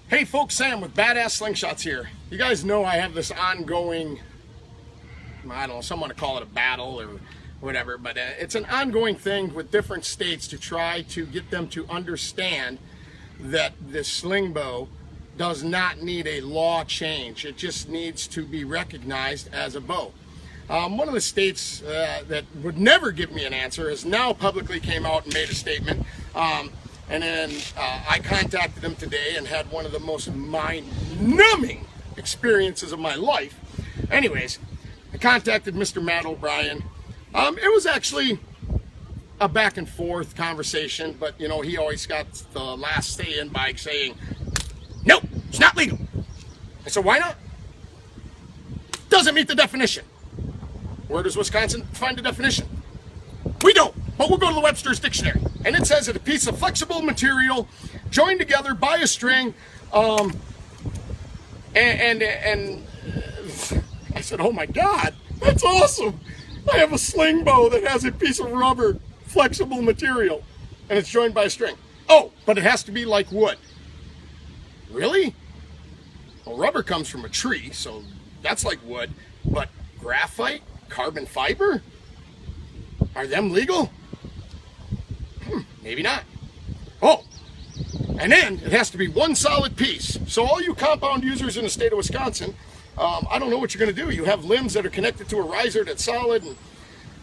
Hey folks, Sam with Badass Slingshots here. You guys know I have this ongoing, I don't know, some want to call it a battle or whatever, but it's an ongoing thing with different states to try to get them to understand that this sling bow does not need a law change. It just needs to be recognized as a bow. One of the states that would never give me an answer has now publicly came out and made a statement. And then I contacted them today and had one of the most mind-numbing experiences of my life. Anyways, I contacted Mr. Matt O'Brien. It was actually a back and forth conversation, but you know, he always got the last say in by saying, no, it's not legal. I said, why not? Doesn't meet the definition. Where does Wisconsin find the definition? We don't, but we'll go to the Webster's Dictionary. And it says that a piece of flexible material joined together by a string, and I said, oh my God, that's awesome. I have a sling bow that has a piece of rubber, flexible material, and it's joined by a string. Oh, but it has to be like wood. Really? Well, rubber comes from a tree, so that's like wood, but graphite, carbon fiber, are them legal? Maybe not. Oh, and then it has to be one solid piece. So all you compound users in the state of Wisconsin, I don't know what you're going to do. You have limbs that are connected to a riser that's solid, and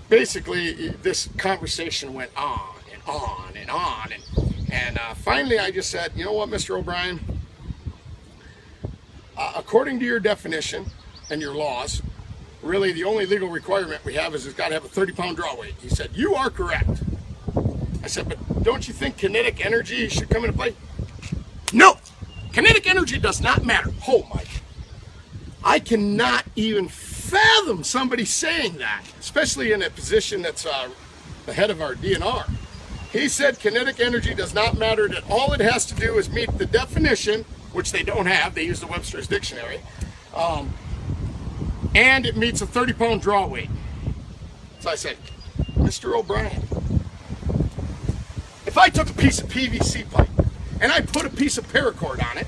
basically this conversation went on and on and on. And finally I just said, you know what, Mr. O'Brien, according to your definition and your laws, really the only legal requirement we have is it's got to have a 30-pound draw weight. He said, you are correct. I said, but don't you think kinetic energy should come into play? No, kinetic energy does not matter. Oh my, I cannot even fathom somebody saying that, especially in a position that's the head of our DNR. He said kinetic energy does not matter, that all it has to do is meet the definition, which they don't have, they use the Webster's Dictionary, and it meets a 30-pound draw weight. So I said, Mr. O'Brien, if I took a piece of PVC pipe and I put a piece of paracord on it,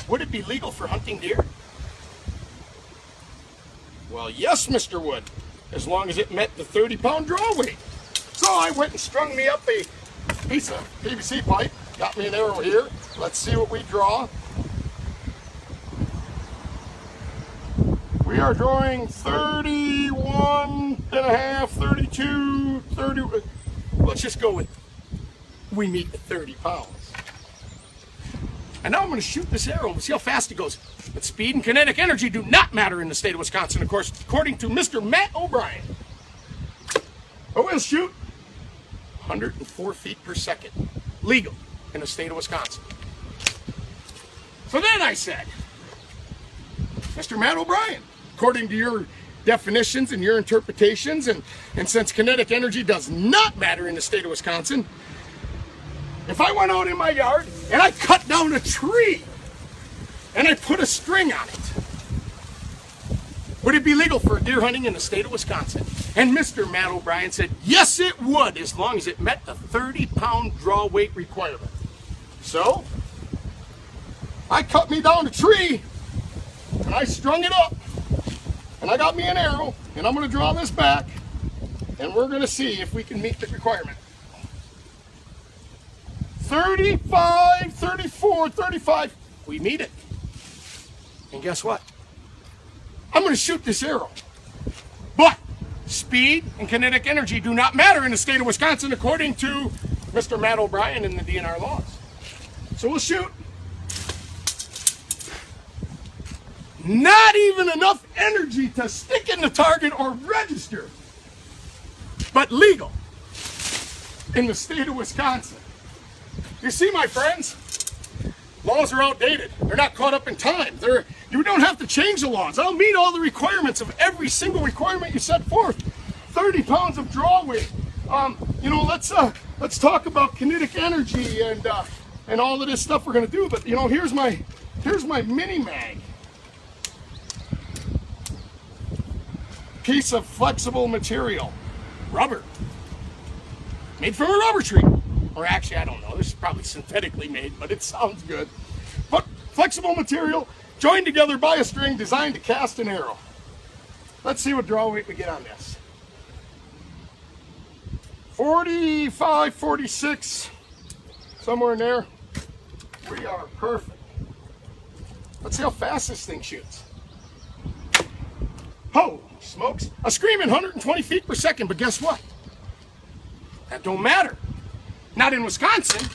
would it be legal for hunting deer? Well, yes, Mr. Wood, as long as it met the 30-pound draw weight. So I went and strung me up a piece of PVC pipe, got me an arrow here. Let's see what we draw. We are drawing 31 and a half, 32, 30. Let's just go with, we meet the 30 pounds. And now I'm going to shoot this arrow and see how fast it goes. But speed and kinetic energy do not matter in the state of Wisconsin, of course, according to Mr. Matt O'Brien. But we'll shoot 104 feet per second, legal in the state of Wisconsin. So then I said, Mr. Matt O'Brien, according to your definitions and your interpretations, and since kinetic energy does not matter in the state of Wisconsin, if I went out in my yard and I cut down a tree and I put a string on it, would it be legal for deer hunting in the state of Wisconsin? And Mr. Matt O'Brien said, yes, it would, as long as it met the 30-pound draw weight requirement. So I cut me down a tree and I strung it up. And I got me an arrow, and I'm going to draw this back, and we're going to see if we can meet the requirement. 35, 34, 35, we meet it. And guess what? I'm going to shoot this arrow. But speed and kinetic energy do not matter in the state of Wisconsin, according to Mr. Matt O'Brien and the DNR laws. So we'll shoot. Not even enough energy to stick in the target or register, but legal in the state of Wisconsin. You see, my friends, laws are outdated. They're not caught up in time. You don't have to change the laws. I'll meet all the requirements of every single requirement you set forth. 30 pounds of draw weight. You know, let's talk about kinetic energy and all of this stuff we're gonna do. But you know, here's my mini mag. Piece of flexible material, rubber, made from a rubber tree. Or actually, I don't know. This is probably synthetically made, but it sounds good. But flexible material joined together by a string designed to cast an arrow. Let's see what draw weight we get on this. 45, 46, somewhere in there. We are perfect. Let's see how fast this thing shoots. Oh, smokes. A screaming 120 feet per second, but guess what? That don't matter. Not in Wisconsin.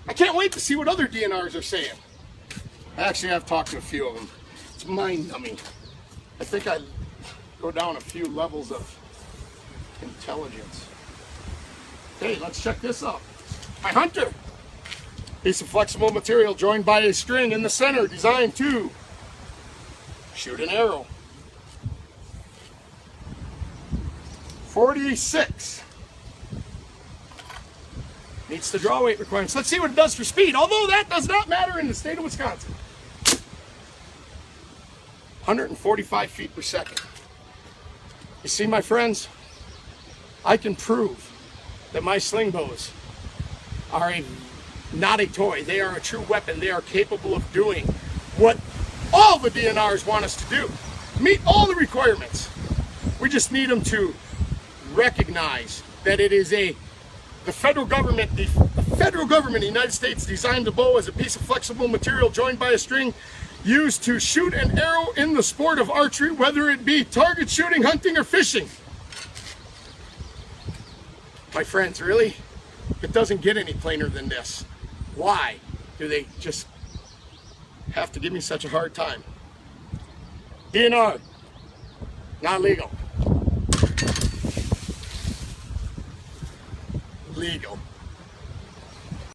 I can't wait to see what other DNRs are saying. Actually, I've talked to a few of them. It's mind-numbing. I think I go down a few levels of intelligence. Okay, let's check this out. My Hunter. Piece of flexible material joined by a string in the center designed to shoot an arrow. 46. Meets the draw weight requirements. Let's see what it does for speed, although that does not matter in the state of Wisconsin. 145 feet per second. You see, my friends, I can prove that my sling bows are not a toy. They are a true weapon. They are capable of doing what all the DNRs want us to do. Meet all the requirements. We just need them to recognize that it is the federal government of the United States designed the bow as a piece of flexible material joined by a string used to shoot an arrow in the sport of archery, whether it be target shooting, hunting, or fishing. My friends, really? It doesn't get any plainer than this. Why do they just have to give me such a hard time? DNR, not legal. Legal.